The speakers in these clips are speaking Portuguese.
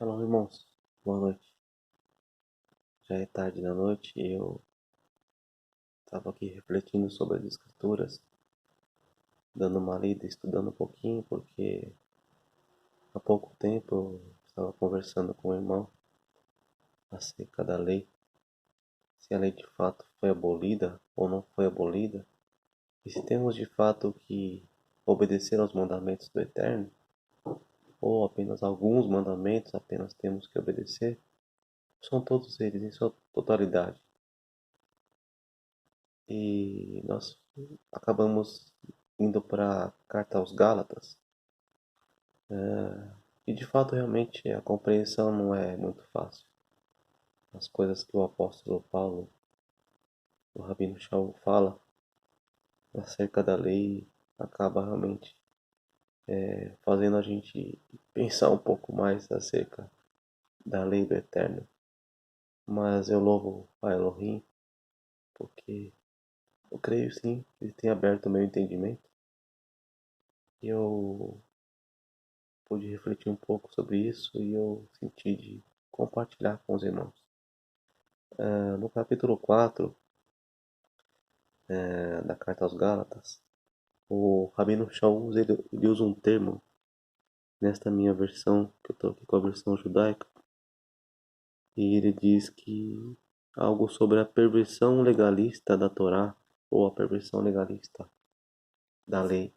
Shalom, irmãos. Boa noite. Já é tarde da noite e eu estava aqui refletindo sobre as escrituras, dando uma lida, estudando um pouquinho, porque há pouco tempo eu estava conversando com o irmão acerca da lei, se a lei de fato foi abolida ou não foi abolida, e se temos de fato que obedecer aos mandamentos do Eterno, ou apenas alguns mandamentos apenas temos que obedecer, são todos eles em sua totalidade. E nós acabamos indo para a carta aos Gálatas. E de fato, realmente, a compreensão não é muito fácil. As coisas que o apóstolo Paulo, o Rabino Shaul, fala acerca da lei acaba realmente fazendo a gente pensar um pouco mais acerca da lei do Eterno. Mas eu louvo a Elohim porque eu creio sim que ele tem aberto o meu entendimento e eu pude refletir um pouco sobre isso e eu senti de compartilhar com os irmãos. No capítulo 4 da Carta aos Gálatas, o Rabino Shaul ele usa um termo nesta minha versão, que eu estou aqui com a versão judaica, e ele diz que algo sobre a perversão legalista da Torá, ou a perversão legalista da lei.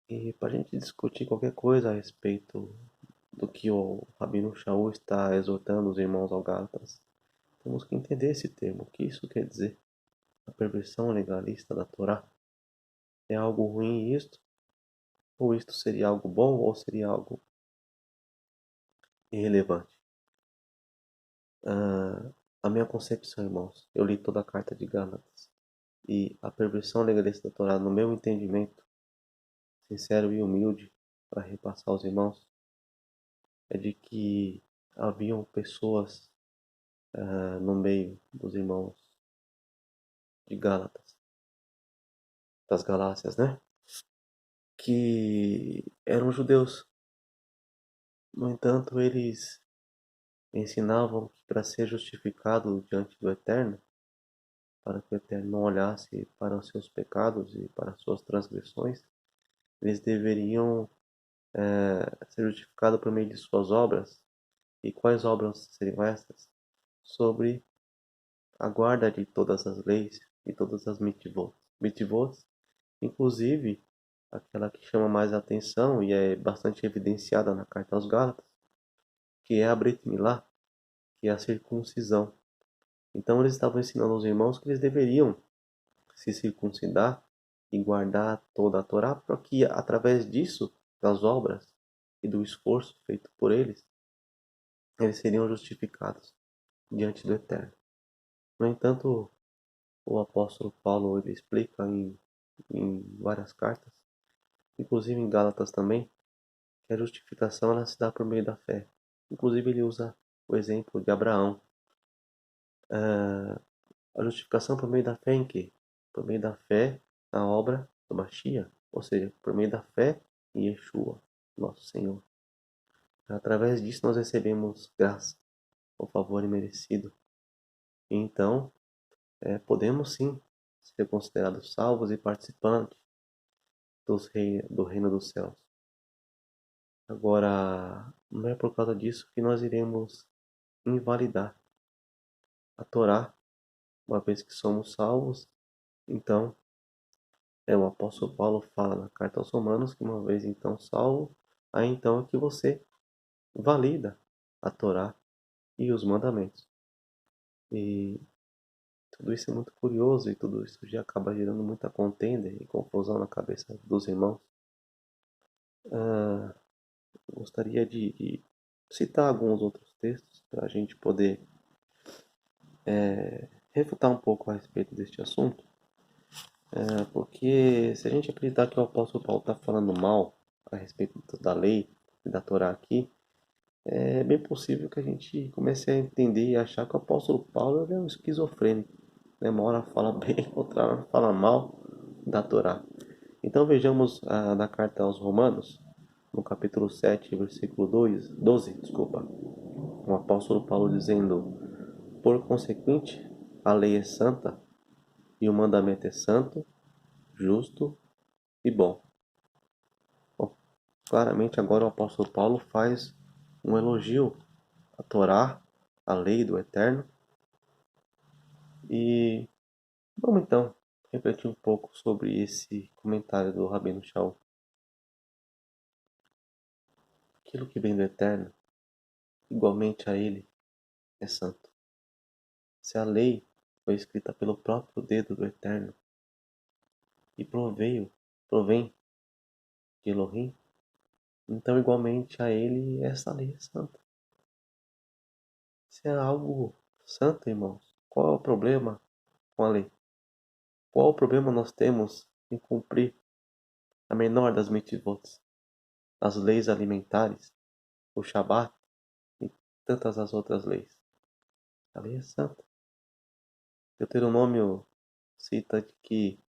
E para a gente discutir qualquer coisa a respeito do que o Rabino Shaul está exortando os irmãos ao Gálatas, temos que entender esse termo, o que isso quer dizer. A perversão legalista da Torá é algo ruim isto? Ou isto seria algo bom ou seria algo irrelevante? A minha concepção, irmãos, eu li toda a carta de Gálatas e a perversão legalista da Torá, no meu entendimento, sincero e humilde, para repassar aos irmãos, é de que haviam pessoas no meio dos irmãos de Gálatas, das Galácias, né? Que eram judeus. No entanto, eles ensinavam que para ser justificado diante do Eterno, para que o Eterno não olhasse para os seus pecados e para as suas transgressões, eles deveriam ser justificados por meio de suas obras. E quais obras seriam essas? Sobre a guarda de todas as leis e todas as mitzvot. Mitzvot, inclusive, aquela que chama mais atenção e é bastante evidenciada na carta aos Gálatas, que é a Brit Milá, que é a circuncisão. Então eles estavam ensinando aos irmãos que eles deveriam se circuncidar e guardar toda a Torá, para que através disso, das obras e do esforço feito por eles, eles seriam justificados diante do Eterno. No entanto, o apóstolo Paulo ele explica em várias cartas, inclusive em Gálatas também, que a justificação ela se dá por meio da fé. Inclusive ele usa o exemplo de Abraão. A justificação por meio da fé em quê? Por meio da fé na obra do Mashiach, ou seja, por meio da fé em Yeshua, nosso Senhor. Através disso nós recebemos graça, o favor imerecido. E então, podemos sim ser considerados salvos e participantes do reino dos céus. Agora, não é por causa disso que nós iremos invalidar a Torá, uma vez que somos salvos. Então, o apóstolo Paulo fala na carta aos Romanos que uma vez então salvo, aí então é que você valida a Torá e os mandamentos. E tudo isso é muito curioso e tudo isso já acaba gerando muita contenda e confusão na cabeça dos irmãos. Gostaria de citar alguns outros textos para a gente poder refutar um pouco a respeito deste assunto, porque se a gente acreditar que o apóstolo Paulo está falando mal a respeito da lei e da Torá aqui, é bem possível que a gente comece a entender e achar que o apóstolo Paulo ele é um esquizofrênico. Né? Uma hora fala bem, outra hora fala mal da Torá. Então vejamos na carta aos Romanos, no capítulo 7, versículo 12, desculpa, o apóstolo Paulo dizendo: por consequente, a lei é santa e o mandamento é santo, justo e bom. Bom, claramente agora o apóstolo Paulo faz um elogio à Torá, à lei do Eterno. E vamos então refletir um pouco sobre esse comentário do Rabino Shaul. Aquilo que vem do Eterno, igualmente a ele, é santo. Se a lei foi escrita pelo próprio dedo do Eterno e provém de Elohim, então igualmente a ele essa lei é santa. Se é algo santo, irmãos, qual é o problema com a lei? Qual o problema nós temos em cumprir a menor das mitzvot, as leis alimentares, o Shabat e tantas as outras leis? A lei é santa. Deuteronômio cita que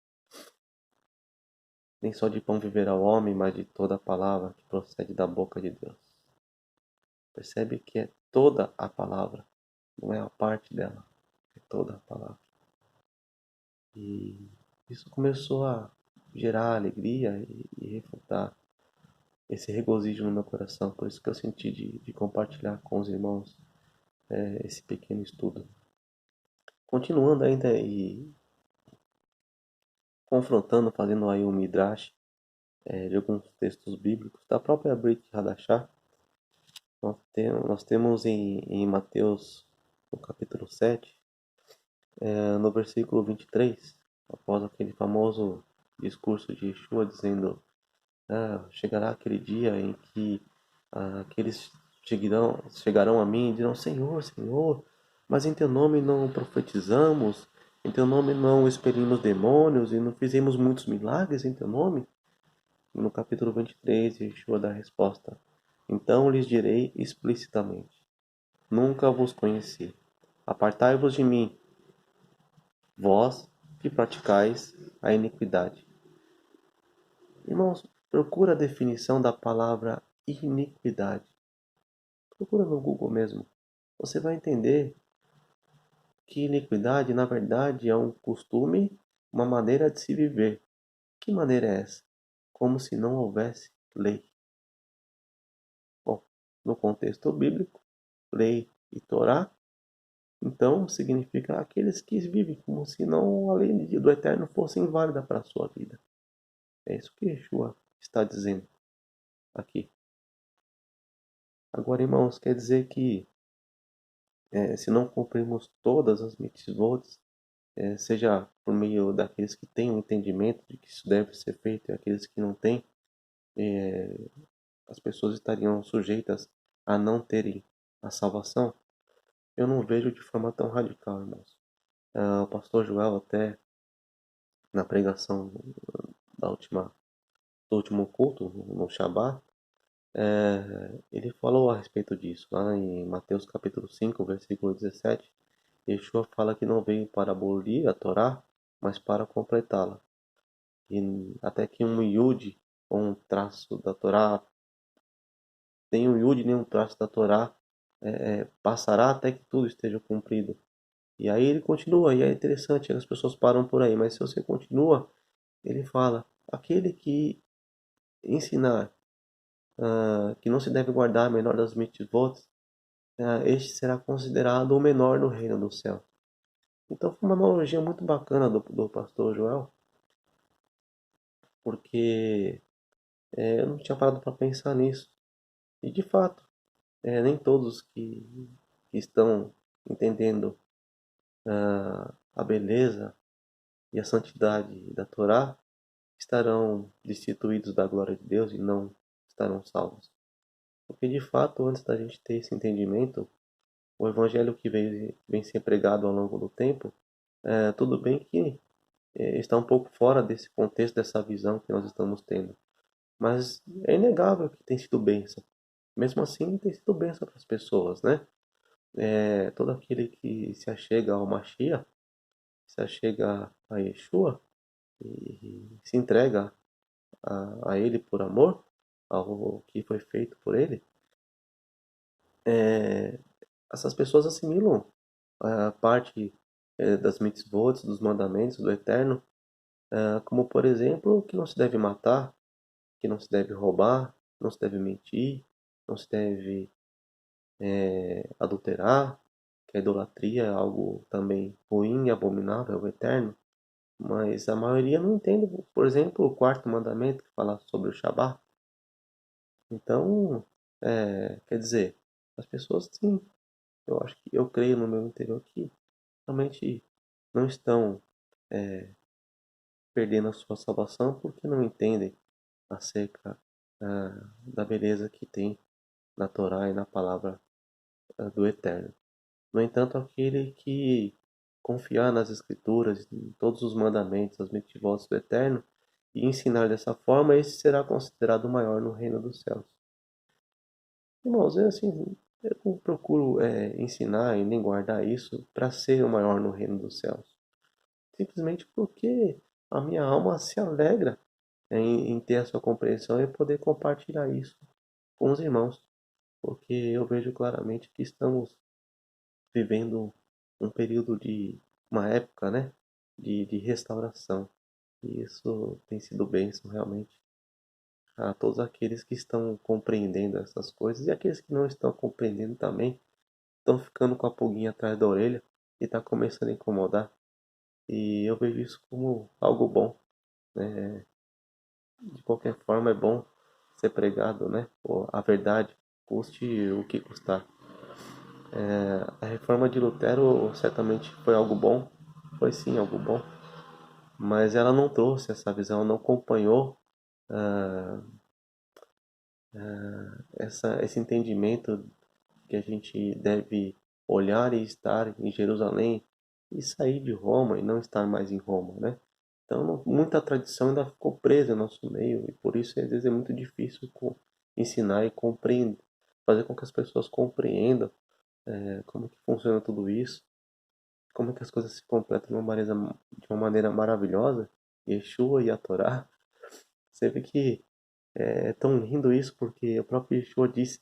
nem só de pão viverá o homem, mas de toda a palavra que procede da boca de Deus. Percebe que é toda a palavra, não é a parte dela, é toda a palavra. E isso começou a gerar alegria e refutar esse regozijo no meu coração. Por isso que eu senti de compartilhar com os irmãos esse pequeno estudo. Continuando ainda e confrontando, fazendo aí um midrash de alguns textos bíblicos da própria Brit Hadashah. Nós temos em Mateus, no capítulo 7, no versículo 23, após aquele famoso discurso de Yeshua dizendo: chegará aquele dia em que aqueles chegarão a mim e dirão: Senhor, Senhor, mas em teu nome não profetizamos, em teu nome não expelimos demônios e não fizemos muitos milagres em teu nome? E no capítulo 23, Yeshua dá a resposta: então lhes direi explicitamente: nunca vos conheci. Apartai-vos de mim, vós que praticais a iniquidade. Irmãos, procura a definição da palavra iniquidade. Procura no Google mesmo. Você vai entender que iniquidade, na verdade, é um costume, uma maneira de se viver. Que maneira é essa? Como se não houvesse lei. Bom, no contexto bíblico, lei e Torá, então significa aqueles que vivem como se não a lei do Eterno fosse inválida para a sua vida. É isso que Yeshua está dizendo aqui. Agora, irmãos, quer dizer que se não cumprirmos todas as mitzvot, seja por meio daqueles que têm o entendimento de que isso deve ser feito e aqueles que não têm, as pessoas estariam sujeitas a não terem a salvação? Eu não vejo de forma tão radical, irmãos. O pastor Joel até na pregação da do último culto, no Shabat, ele falou a respeito disso. Lá em Mateus capítulo 5, versículo 17, Yeshua fala que não veio para abolir a Torá, mas para completá-la. E até que um iude, ou um traço da Torá, nem um iude nem um traço da Torá passará até que tudo esteja cumprido. E aí ele continua, e é interessante, as pessoas param por aí, mas se você continua, ele fala: aquele que ensinar que não se deve guardar a menor das mitzvot, este será considerado o menor no reino do céu. Então foi uma analogia muito bacana do pastor Joel, porque eu não tinha parado para pensar nisso. E de fato, nem todos que estão entendendo a beleza e a santidade da Torá estarão destituídos da glória de Deus e não estarão salvos. Porque de fato, antes da gente ter esse entendimento, o evangelho que vem ser pregado ao longo do tempo, tudo bem que está um pouco fora desse contexto, dessa visão que nós estamos tendo. Mas é inegável que tem sido bênção. Mesmo assim, tem sido bênção para as pessoas, né? Todo aquele que se achega ao Mashiach, se achega a Yeshua e se entrega a ele por amor, ao que foi feito por ele, é, essas pessoas assimilam a parte das mitzvot, dos mandamentos do Eterno, como por exemplo, que não se deve matar, que não se deve roubar, não se deve mentir, não se deve adulterar, que a idolatria é algo também ruim e abominável ao Eterno. Mas a maioria não entende, por exemplo, o quarto mandamento que fala sobre o Shabat. Então, quer dizer, as pessoas sim, eu acho que eu creio no meu interior que realmente não estão perdendo a sua salvação porque não entendem acerca da beleza que tem na Torá e na palavra do Eterno. No entanto, aquele que confiar nas Escrituras, em todos os mandamentos, as mitzvot do Eterno, e ensinar dessa forma, esse será considerado o maior no reino dos céus. Irmãos, eu não procuro ensinar e nem guardar isso para ser o maior no reino dos céus. Simplesmente porque a minha alma se alegra em ter a sua compreensão e poder compartilhar isso com os irmãos. Porque eu vejo claramente que estamos vivendo um período de uma época, né, de restauração. E isso tem sido bênção realmente a todos aqueles que estão compreendendo essas coisas e aqueles que não estão compreendendo também estão ficando com a pulguinha atrás da orelha e está começando a incomodar. E eu vejo isso como algo bom, né? De qualquer forma é bom ser pregado, né? A verdade, custe o que custar. A reforma de Lutero certamente foi algo bom, foi sim algo bom, mas ela não trouxe essa visão, não acompanhou ah, esse entendimento que a gente deve olhar e estar em Jerusalém e sair de Roma e não estar mais em Roma, né? Então, muita tradição ainda ficou presa no nosso meio e por isso às vezes é muito difícil ensinar e compreender, fazer com que as pessoas compreendam como que funciona tudo isso, como que as coisas se completam de uma maneira maravilhosa, Yeshua e a Torá. Você vê que é tão lindo isso porque o próprio Yeshua disse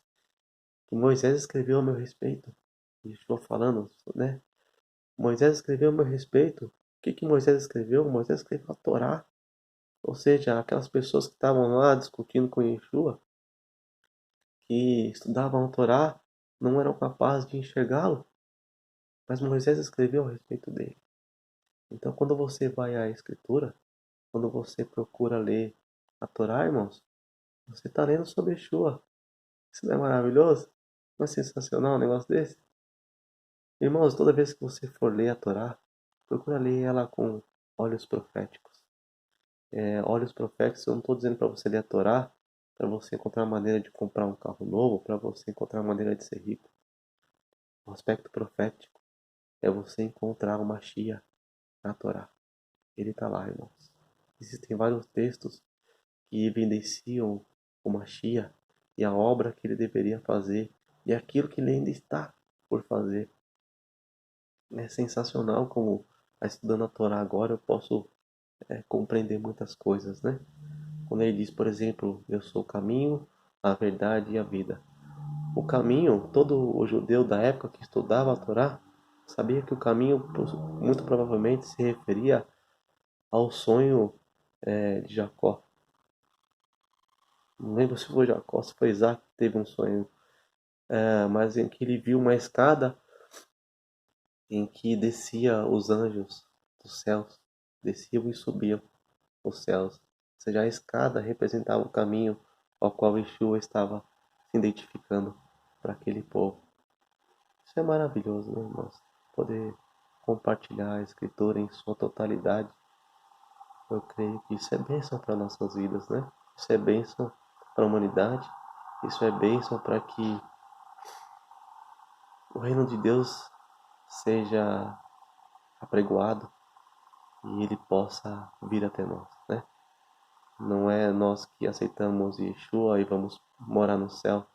que Moisés escreveu a meu respeito. Yeshua falando, né? Moisés escreveu a meu respeito. O que que Moisés escreveu? Moisés escreveu a Torá. Ou seja, aquelas pessoas que estavam lá discutindo com Yeshua, que estudavam a Torá, não eram capazes de enxergá-lo, mas Moisés escreveu a respeito dele. Então, quando você vai à Escritura, quando você procura ler a Torá, irmãos, você está lendo sobre Yeshua. Isso não é maravilhoso? Não é sensacional um negócio desse? Irmãos, toda vez que você for ler a Torá, procura ler ela com olhos proféticos. Olhos proféticos, eu não estou dizendo para você ler a Torá, para você encontrar uma maneira de comprar um carro novo, para você encontrar uma maneira de ser rico. O aspecto profético é você encontrar uma Mashiach na Torá. Ele está lá, irmãos. Existem vários textos que evidenciam o Mashiach e a obra que ele deveria fazer e aquilo que ele ainda está por fazer. É sensacional como, estudando a Torá agora, eu posso compreender muitas coisas, né? Quando ele diz, por exemplo, eu sou o caminho, a verdade e a vida. O caminho, todo o judeu da época que estudava a Torá, sabia que o caminho muito provavelmente se referia ao sonho de Jacó. Não lembro se foi Jacó, se foi Isaac que teve um sonho, mas em que ele viu uma escada em que descia os anjos dos céus, desciam e subiam os céus. Ou seja, a escada representava o caminho ao qual Yeshua estava se identificando para aquele povo. Isso é maravilhoso, né, irmãos? Poder compartilhar a Escritura em sua totalidade. Eu creio que isso é bênção para nossas vidas, né? Isso é bênção para a humanidade. Isso é bênção para que o reino de Deus seja apregoado e ele possa vir até nós, né? Não é nós que aceitamos Yeshua e vamos morar no céu.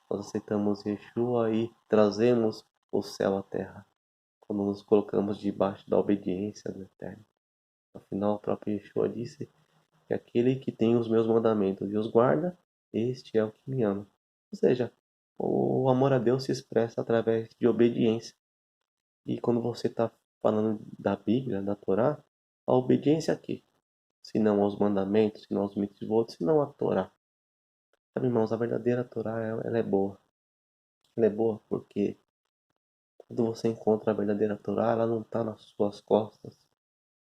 Nós aceitamos Yeshua e trazemos o céu à terra, quando nos colocamos debaixo da obediência do Eterno. Afinal, o próprio Yeshua disse que aquele que tem os meus mandamentos e os guarda, este é o que me ama. Ou seja, o amor a Deus se expressa através de obediência. E quando você está falando da Bíblia, da Torá, a obediência aqui, se não aos mandamentos, se não aos mitzvot, se não à Torá. Sabe, irmãos, a verdadeira Torá, ela é boa. Ela é boa porque quando você encontra a verdadeira Torá, ela não está nas suas costas,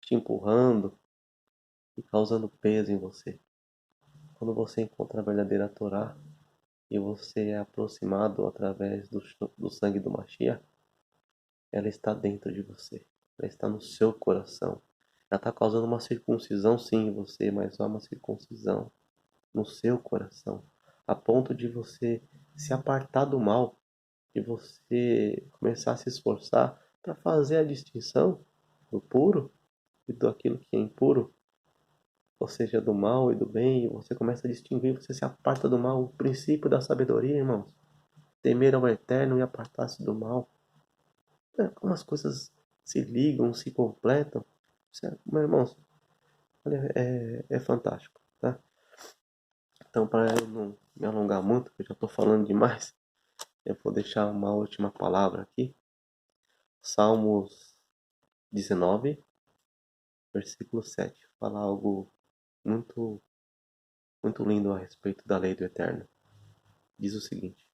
te empurrando e causando peso em você. Quando você encontra a verdadeira Torá e você é aproximado através do sangue do Mashiach, ela está dentro de você. Ela está no seu coração. Ela está causando uma circuncisão, sim, em você, mas há uma circuncisão no seu coração, a ponto de você se apartar do mal, de você começar a se esforçar para fazer a distinção do puro e do aquilo que é impuro, ou seja, do mal e do bem, e você começa a distinguir, você se aparta do mal, o princípio da sabedoria, irmãos, temer ao eterno e apartar-se do mal. Como as coisas se ligam, se completam, meus irmãos, olha, é fantástico, tá? Então, para eu não me alongar muito, que eu já estou falando demais, eu vou deixar uma última palavra aqui. Salmos 19, versículo 7. Fala algo muito, muito lindo a respeito da lei do Eterno. Diz o seguinte: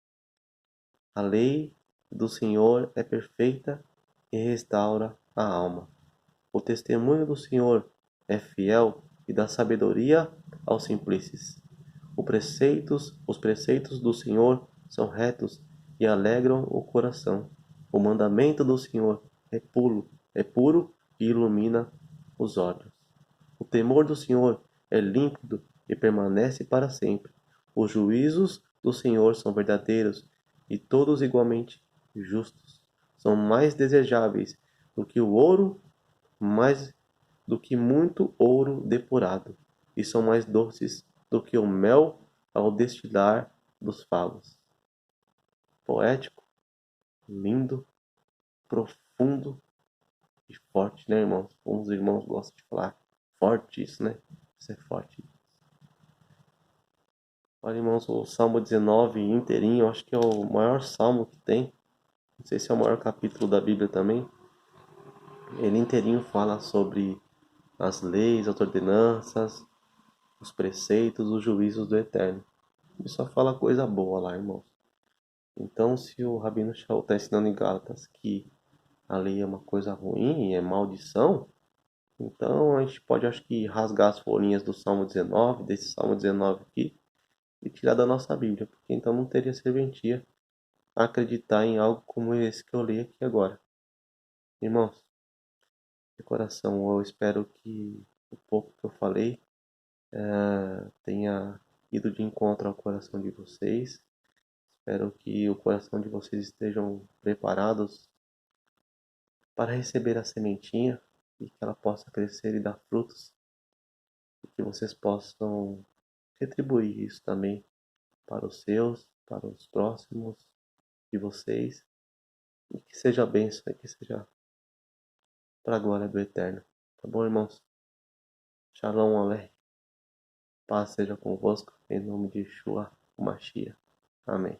a lei do Senhor é perfeita e restaura a alma. O testemunho do Senhor é fiel e dá sabedoria aos simplícios. Os preceitos do Senhor são retos e alegram o coração. O mandamento do Senhor é puro e ilumina os olhos. O temor do Senhor é límpido e permanece para sempre. Os juízos do Senhor são verdadeiros e todos igualmente justos. São mais desejáveis do que o ouro, mais do que muito ouro depurado, e são mais doces do que o mel ao destilar dos favos. Poético, lindo, profundo e forte, né, irmãos? Como os irmãos gostam de falar. Forte isso, né? Isso é forte. Olha, irmãos, o Salmo 19 inteirinho, eu acho que é o maior salmo que tem. Não sei se é o maior capítulo da Bíblia também. Ele inteirinho fala sobre as leis, as ordenanças, os preceitos, os juízos do Eterno. Ele só fala coisa boa lá, irmãos. Então, se o Rabino Shaul está ensinando em Gálatas que a lei é uma coisa ruim, é maldição, então a gente pode, acho que, rasgar as folhinhas do Salmo 19, desse Salmo 19 aqui, e tirar da nossa Bíblia, porque então não teria serventia acreditar em algo como esse que eu li aqui agora. Irmãos, de coração, eu espero que o pouco que eu falei tenha ido de encontro ao coração de vocês. Espero que o coração de vocês estejam preparados para receber a sementinha e que ela possa crescer e dar frutos e que vocês possam retribuir isso também para os seus, para os próximos de vocês e que seja bênção e que seja para a glória do Eterno. Tá bom, irmãos? Shalom Aleichem. Paz seja convosco em nome de Yeshua, o Mashiach. Amém.